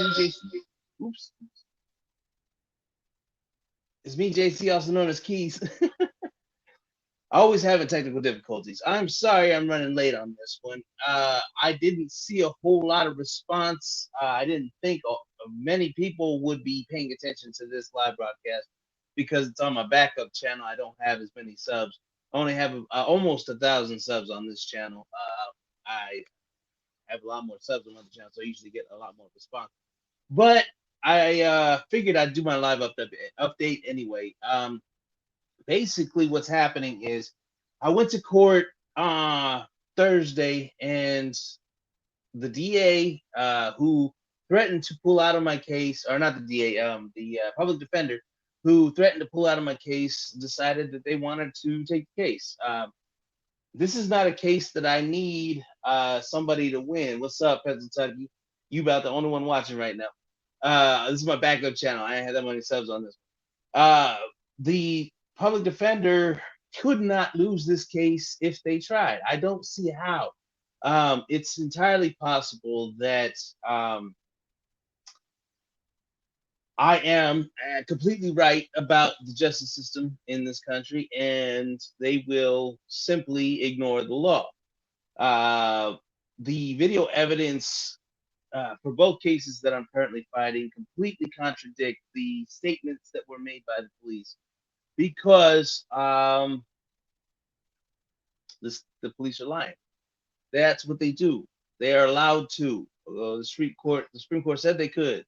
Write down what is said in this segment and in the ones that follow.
me, JC. Oops. It's me, JC, also known as Keys. Always having technical difficulties. I'm sorry I'm running late on this one. I didn't see a whole lot of response. I didn't think many people would be paying attention to this live broadcast because it's on my backup channel. I don't have as many subs. I only have almost 1,000 subs on this channel. I have a lot more subs on other channels, so I usually get a lot more response. But I figured I'd do my live update anyway. Basically what's happening is I went to court Thursday, and the DA who threatened to pull out of my case, or not the DA, the public defender who threatened to pull out of my case, decided that they wanted to take the case. This is not a case that I need somebody to win. What's up, Peasant Tucky? You about the only one watching right now. This is my backup channel. I ain't had that many subs on this. The public defender could not lose this case if they tried. I don't see how. It's entirely possible that I am completely right about the justice system in this country, and they will simply ignore the law. The video evidence for both cases that I'm currently fighting completely contradict the statements that were made by the police, because the police are lying. That's what they do. They are allowed to. The Supreme Court said they could.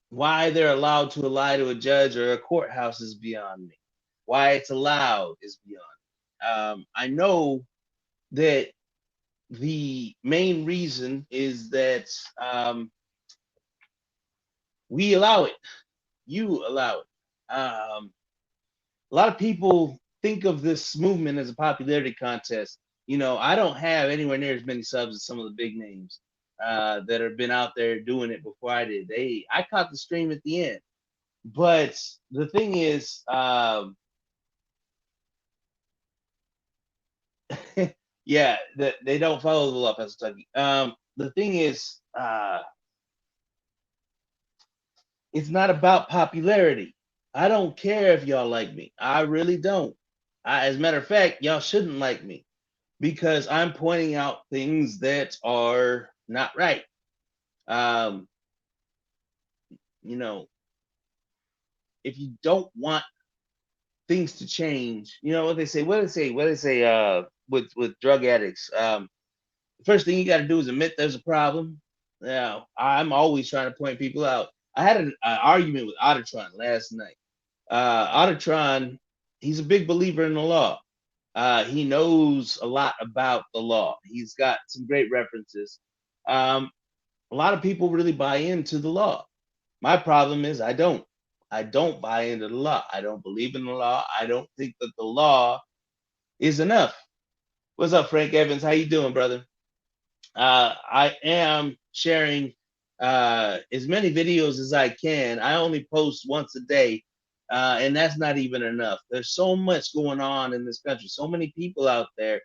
Why they're allowed to lie to a judge or a courthouse is beyond me. Why it's allowed is beyond. I know that the main reason is that we allow it. You allow it. A lot of people think of this movement as a popularity contest. You know, I don't have anywhere near as many subs as some of the big names that have been out there doing it before I did. I caught the stream at the end, but the thing is, yeah, they don't follow the law, Pastor Tucky. The thing is, it's not about popularity. I don't care if y'all like me. I really don't. As a matter of fact, y'all shouldn't like me, because I'm pointing out things that are not right. Um, you know, if you don't want things to change, you know what they say. What do they say? What do they say? With drug addicts, the first thing you got to do is admit there's a problem. Now, I'm always trying to point people out. I had an argument with Ottertron last night. Ottertron, he's a big believer in the law. He knows a lot about the law. He's got some great references. A lot of people really buy into the law. My problem is I don't. I don't buy into the law. I don't believe in the law. I don't think that the law is enough. What's up, Frank Evans? How you doing, brother? I am sharing as many videos as I can. I only post once a day, and that's not even enough. There's so much going on in this country, so many people out there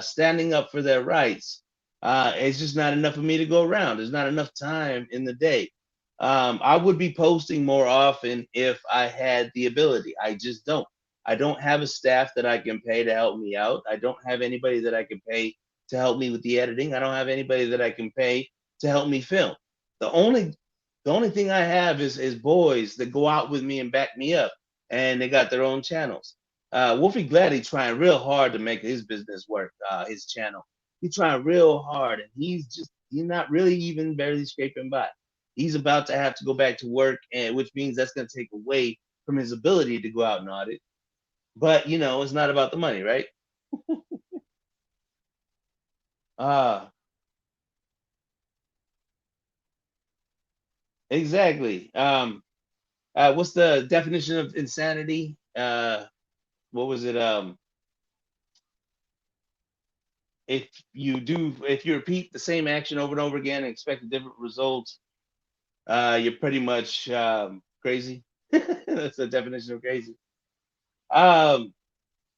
standing up for their rights. It's just not enough for me to go around. There's not enough time in the day. I would be posting more often if I had the ability. I just don't. I don't have a staff that I can pay to help me out. I don't have anybody that I can pay to help me with the editing. I don't have anybody that I can pay to help me film. The only the only thing I have is boys that go out with me and back me up, and they got their own channels. Wolfie Gladdy trying real hard to make his business work, his channel. He's trying real hard, and he's not really even barely scraping by. He's about to have to go back to work, and which means that's going to take away from his ability to go out and audit. But you know, it's not about the money, right? Uh exactly. What's the definition of insanity? What was it? If you repeat the same action over and over again and expect a different result, you're pretty much crazy. That's the definition of crazy. Um,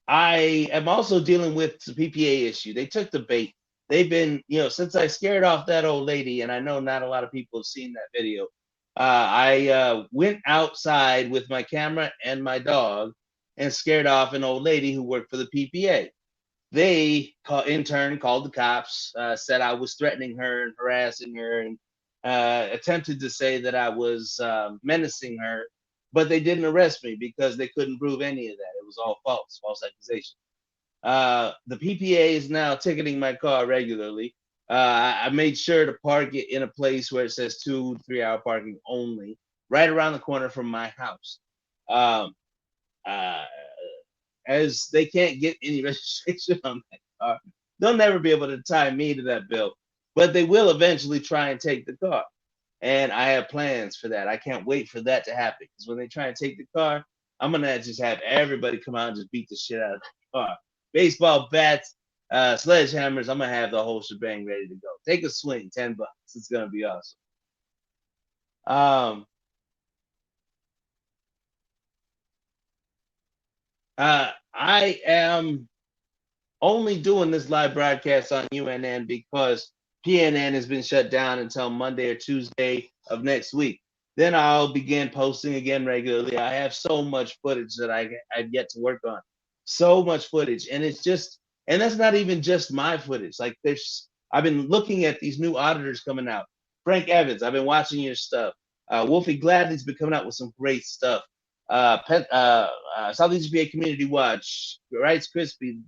I am also dealing with the PPA issue. They took the bait. they've been, since I scared off that old lady, and I know not a lot of people have seen that video. I went outside with my camera and my dog and scared off an old lady who worked for the PPA. They in turn called the cops, said I was threatening her and harassing her, and attempted to say that I was menacing her, but they didn't arrest me because they couldn't prove any of that. It was all false accusation. The PPA is now ticketing my car regularly. I made sure to park it in a place where it says 2-3 hour parking only, right around the corner from my house. Um, uh, as they can't get any registration on that car, they'll never be able to tie me to that bill, but they will eventually try and take the car. And I have plans for that. I can't wait for that to happen, because when they try and take the car, I'm gonna just have everybody come out and just beat the shit out of the car. Baseball bats, sledgehammers. I'm gonna have the whole shebang ready to go. Take a swing, $10. It's gonna be awesome. Um, I am only doing this live broadcast on UNN because PNN has been shut down until Monday or Tuesday of next week. Then I'll begin posting again regularly. I have so much footage that I've yet to work on. So much footage. And it's just, and that's not even just my footage. Like I've been looking at these new auditors coming out. Frank Evans, I've been watching your stuff. Wolfie Gladley's been coming out with some great stuff. Southeast VA Community Watch, Rice Crispy,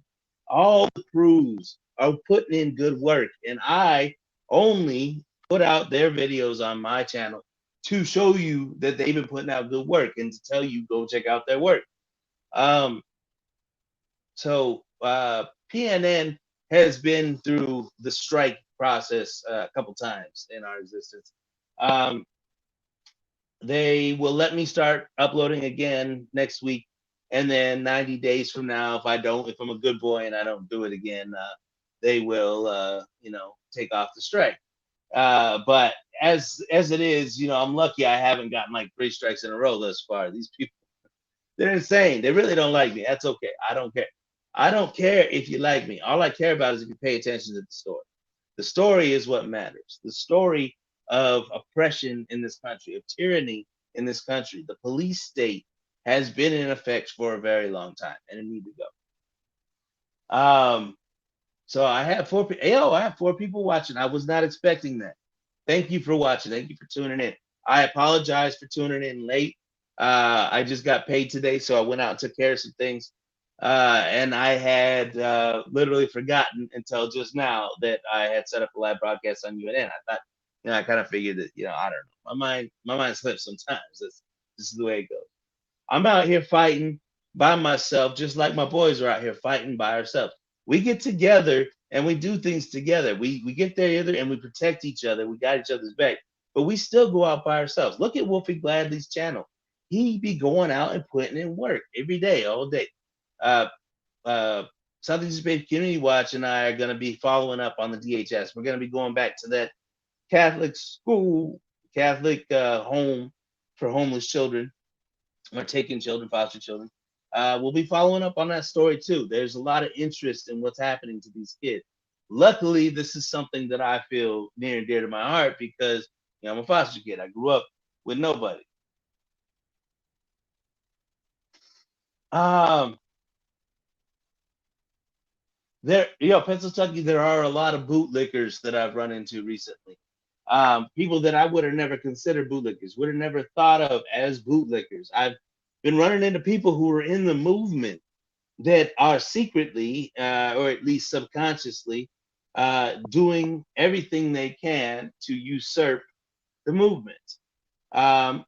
all the crews are putting in good work, and I only put out their videos on my channel to show you that they've been putting out good work and to tell you go check out their work. um so PNN has been through the strike process a couple times in our existence. um they will let me start uploading again next week, and then 90 days from now, if I'm a good boy and I don't do it again, they will take off the strike. But as it is, I'm lucky I haven't gotten like 3 strikes in a row thus far. These people, they're insane. They really don't like me. That's okay. I don't care. I don't care if you like me. All I care about is if you pay attention to the story. The story is what matters. The story of oppression in this country, of tyranny in this country. The police state has been in effect for a very long time, and it needs to go. So I have four. I have 4 people watching. I was not expecting that. Thank you for watching. Thank you for tuning in. I apologize for tuning in late. I just got paid today, so I went out and took care of some things. And I had literally forgotten until just now that I had set up a live broadcast on UNN. I thought, I kind of figured that, I don't know. My mind slips sometimes. This is the way it goes. I'm out here fighting by myself, just like my boys are out here fighting by ourselves. We get together and we do things together. We get together and we protect each other. We got each other's back, but we still go out by ourselves. Look at Wolfie Gladley's channel. He be going out and putting in work every day, all day. Uh, uh, Southeast Space Community Watch and I are going to be following up on the DHS. We're going to be going back to that Catholic school, Catholic home for homeless children, or taking children, foster children. We'll be following up on that story too. There's a lot of interest in what's happening to these kids. Luckily, this is something that I feel near and dear to my heart because I'm a foster kid. I grew up with nobody. Um, Pennsylvania, there are a lot of bootlickers that I've run into recently. People that I would have never considered bootlickers, would have never thought of as bootlickers. I've been running into people who are in the movement that are secretly, or at least subconsciously, doing everything they can to usurp the movement. Um,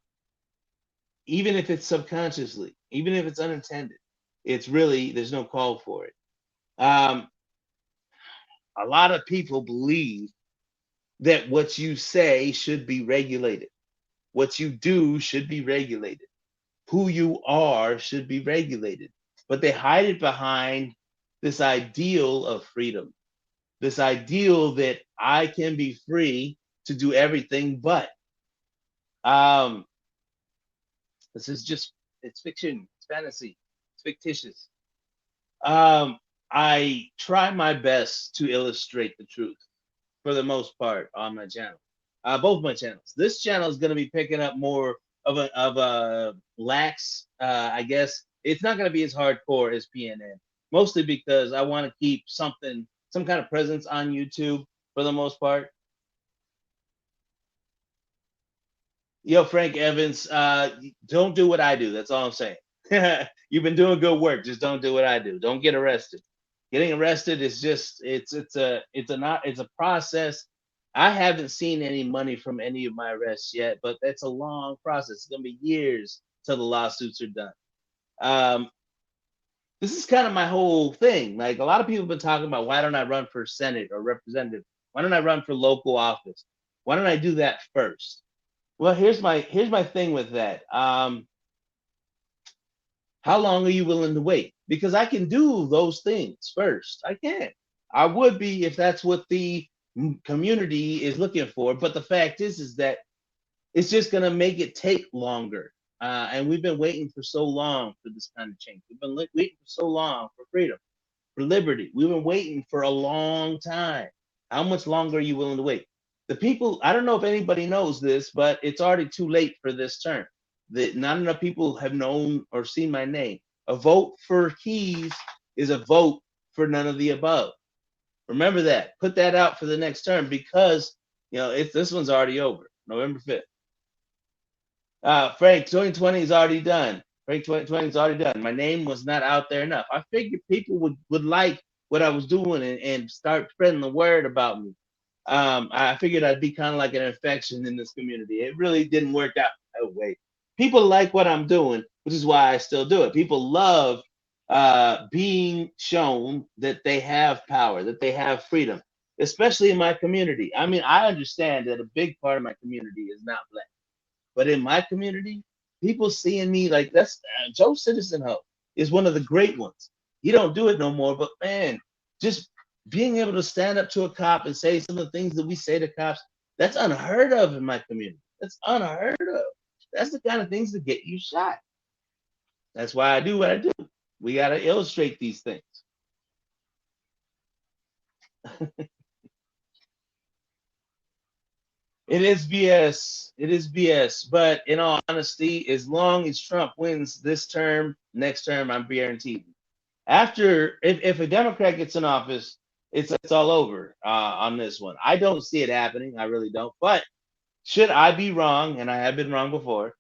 Even if it's subconsciously, even if it's unintended, it's really, there's no call for it. Um, a lot of people believe that what you say should be regulated. What you do should be regulated. Who you are should be regulated. But they hide it behind this ideal of freedom, this ideal that I can be free to do everything but. Um, this is just, it's fiction, it's fantasy, it's fictitious. Um, I try my best to illustrate the truth for the most part on my channel. Both my channels. This channel is going to be picking up more of a lax. I guess it's not going to be as hardcore as PNN, mostly because I want to keep some kind of presence on YouTube for the most part. Yo, Frank Evans, don't do what I do. That's all I'm saying. You've been doing good work. Just don't do what I do. Don't get arrested. Getting arrested is just it's a process. I haven't seen any money from any of my arrests yet, but that's a long process. It's gonna be years till the lawsuits are done. Um, this is kind of my whole thing. Like a lot of people have been talking about, why don't I run for Senate or representative? Why don't I run for local office? Why don't I do that first? Well, here's my thing with that. How long are you willing to wait? Because I can do those things first. I can. I would be if that's what the community is looking for. But the fact is that it's just gonna make it take longer. And we've been waiting for so long for this kind of change. We've been waiting for so long for freedom, for liberty. We've been waiting for a long time. How much longer are you willing to wait? The people, I don't know if anybody knows this, but it's already too late for this term. That not enough people have known or seen my name. A vote for Keys is a vote for none of the above. Remember that. Put that out for the next term because it's this one's already over, November 5th. Frank, 2020 is already done. Frank 2020 is already done. My name was not out there enough. I figured people would like what I was doing and start spreading the word about me. I figured I'd be kind of like an infection in this community. It really didn't work out that way. People like what I'm doing, which is why I still do it. People love being shown that they have power, that they have freedom, especially in my community. I mean, I understand that a big part of my community is not black. But in my community, people seeing me like that's Joe Citizen Ho is one of the great ones. He don't do it no more, but man, just being able to stand up to a cop and say some of the things that we say to cops, that's unheard of in my community. That's unheard of. That's the kind of things that get you shot. That's why I do what I do. We got to illustrate these things. It is BS. It is BS. But in all honesty, as long as Trump wins this term, next term, I'm guaranteed. After, if a Democrat gets in office, it's all over on this one. I don't see it happening. I really don't. But should I be wrong, and I have been wrong before,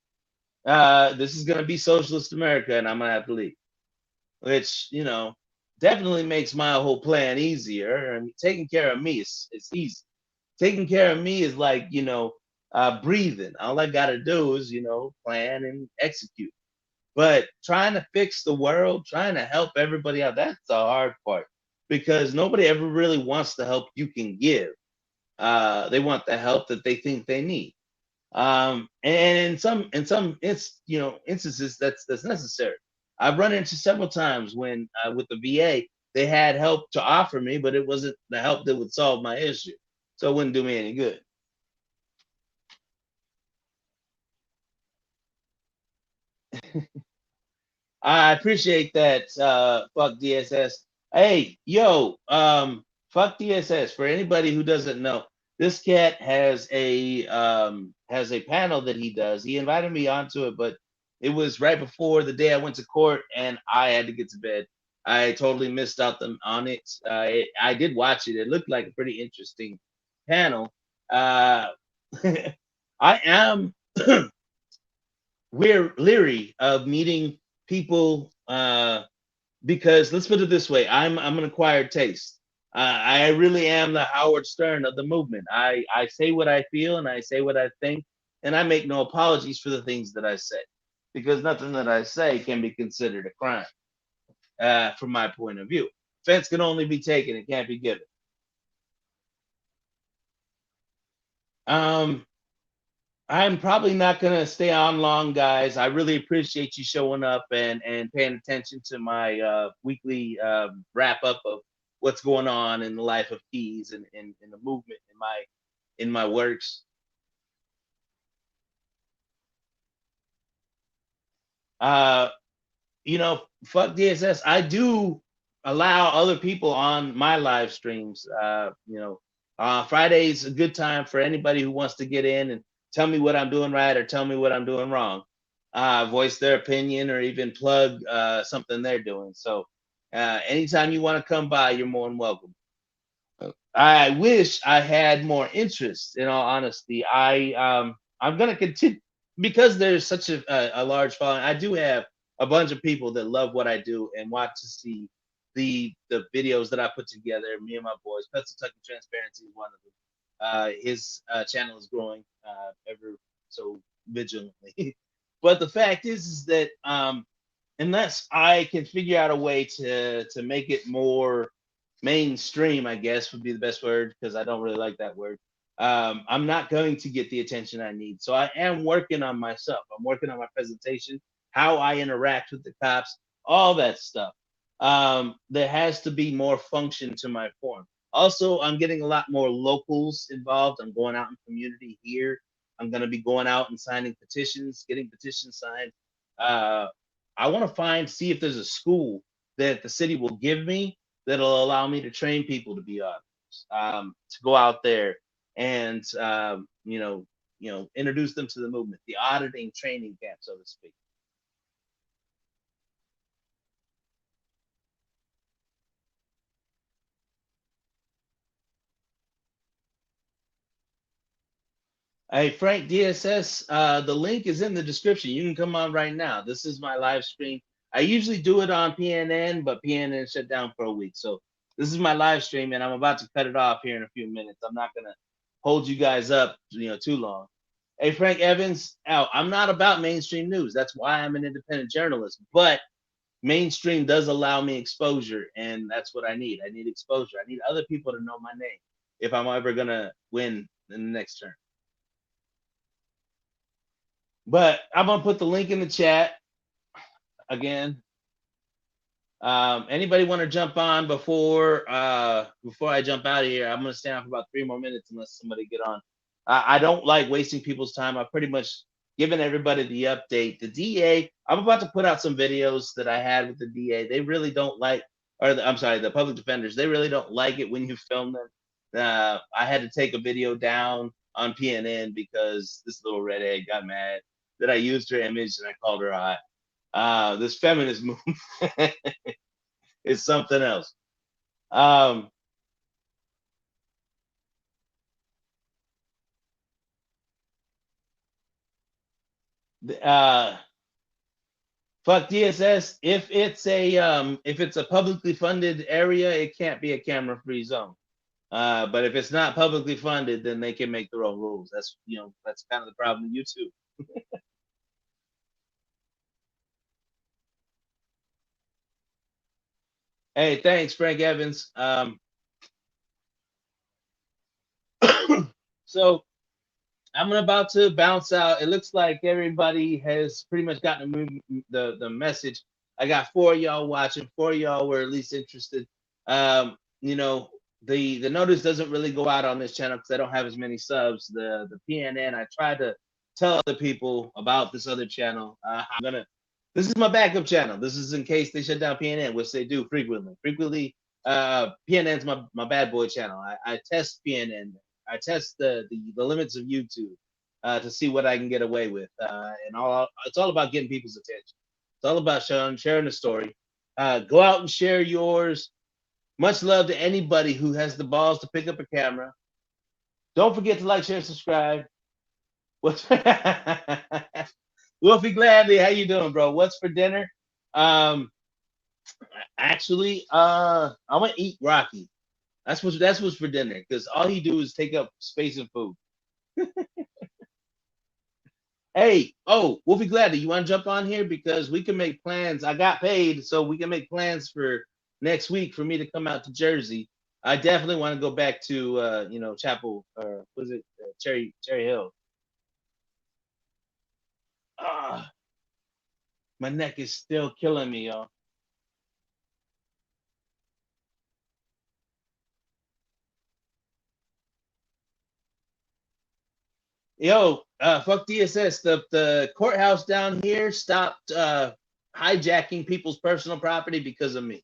this is going to be socialist America, and I'm going to have to leave. Which, definitely makes my whole plan easier. I mean, taking care of me is easy. Taking care of me is like, breathing. All I got to do is, plan and execute. But trying to fix the world, trying to help everybody out, that's the hard part because nobody ever really wants the help you can give. They want the help that they think they need. And in some instances that's necessary. I've run into several times when with the VA they had help to offer me, but it wasn't the help that would solve my issue, so it wouldn't do me any good. I appreciate that. Fuck DSS. Hey, yo, fuck DSS. For anybody who doesn't know, this cat has a panel that he does. He invited me onto it, but it was right before the day I went to court, and I had to get to bed. I totally missed out on it. I did watch it. It looked like a pretty interesting panel. Uh, I am we're leery of meeting people because let's put it this way: I'm an acquired taste. I really am the Howard Stern of the movement. I say what I feel and I say what I think, and I make no apologies for the things that I say because nothing that I say can be considered a crime from my point of view. Offense can only be taken; it can't be given. Um, I'm probably not gonna stay on long, guys. I really appreciate you showing up and paying attention to my weekly wrap up of what's going on in the life of Keys and in the movement in my works. Uh, Fuck DSS. I do allow other people on my live streams. Friday's a good time for anybody who wants to get in and tell me what I'm doing right or tell me what I'm doing wrong. Voice their opinion or even plug something they're doing. So anytime you want to come by, you're more than welcome. I wish I had more interest. In all honesty, I'm gonna continue because there's such a large following. I do have a bunch of people that love what I do and want to see the videos that I put together. Me and my boys, Pencil Tucky Transparency is one of them. His channel is growing ever so vigilantly. But the fact is that unless I can figure out a way to make it more mainstream, I guess would be the best word because I don't really like that word. I'm not going to get the attention I need. So I am working on myself. I'm working on my presentation, how I interact with the cops, all that stuff. There has to be more function to my form. Also, I'm getting a lot more locals involved. I'm going out in community here. I'm going to be going out and signing petitions, getting petitions signed. Uh, I want to see if there's a school that the city will give me that'll allow me to train people to be auditors, to go out there and introduce them to the movement, the auditing training camp, so to speak. Hey, Frank DSS, the link is in the description. You can come on right now. This is my live stream. I usually do it on PNN, but PNN shut down for a week. So this is my live stream, and I'm about to cut it off here in a few minutes. I'm not gonna hold you guys up, too long. Hey, Frank Evans, I'm not about mainstream news. That's why I'm an independent journalist. But mainstream does allow me exposure, and that's what I need. I need exposure. I need other people to know my name if I'm ever gonna win in the next term. But I'm gonna put the link in the chat again. Anybody want to jump on before I jump out of here? I'm gonna stay on for about 3 more minutes unless somebody get on. I don't like wasting people's time. I've pretty much given everybody the update. The DA, I'm about to put out some videos that I had with the DA. They really don't like, I'm sorry, the public defenders. They really don't like it when you film them. I had to take a video down on PNN because this little redhead got mad that I used her image and I called her hot. This feminist movement is something else. Um, uh, Fuck DSS. If it's a publicly funded area, it can't be a camera free zone. But if it's not publicly funded, then they can make their own rules. That's kind of the problem with YouTube. Hey, thanks, Frank Evans. So I'm about to bounce out. It looks like everybody has pretty much gotten the message. I got four of y'all watching. Four of y'all were at least interested. Um, you know, the notice doesn't really go out on this channel because I don't have as many subs. The PNN. I tried to tell other people about this other channel. I'm gonna. This is my backup channel. This is in case they shut down PNN, which they do frequently. PNN's my bad boy channel. I test PNN. I test the limits of YouTube to see what I can get away with. It's all about getting people's attention. It's all about sharing the story. Go out and share yours. Much love to anybody who has the balls to pick up a camera. Don't forget to like, share, subscribe. What's Wolfie Gladly, how you doing, bro? What's for dinner? Um, actually, I'm gonna eat Rocky. That's what's for dinner because all he do is take up space and food. Hey, Wolfie Gladly, you want to jump on here because we can make plans. I got paid, so we can make plans for next week for me to come out to Jersey. I definitely want to go back to Chapel or was it Cherry Hill? Ah, my neck is still killing me, y'all. Yo, fuck DSS. The courthouse down here stopped hijacking people's personal property because of me.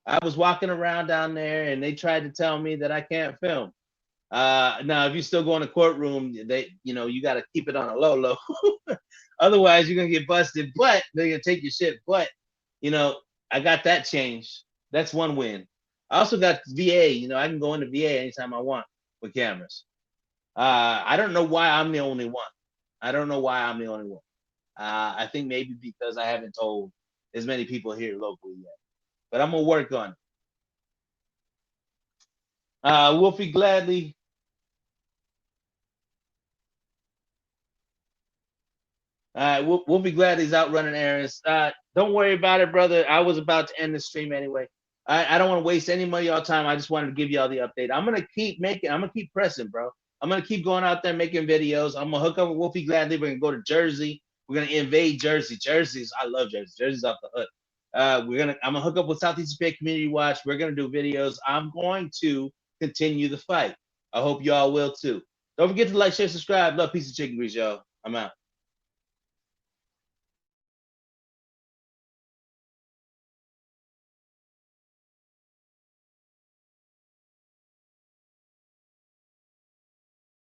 I was walking around down there, and they tried to tell me that I can't film. Now, if you still go in the courtroom, you got to keep it on a low, low. Otherwise, you're gonna get busted. But they're gonna take your shit. But you know, I got that changed. That's one win. I also got VA. I can go into VA anytime I want with cameras. I don't know why I'm the only one. I don't know why I'm the only one. I think maybe because I haven't told as many people here locally yet. But I'm gonna work on it. Wolfie Gladly. We'll be glad he's out running errands. Don't worry about it, brother. I was about to end the stream anyway. I don't want to waste any more of y'all time. I just wanted to give y'all the update. I'm gonna keep pressing, bro. I'm gonna keep going out there making videos. I'm gonna hook up with Wolfie Gladly. We're gonna go to Jersey. We're gonna invade Jersey. I love Jersey. Jersey's off the hook. I'm gonna hook up with Southeast Japan Community Watch. We're gonna do videos. I'm going to continue the fight. I hope y'all will too. Don't forget to like, share, subscribe. Love, peace, and chicken grease, y'all. I'm out.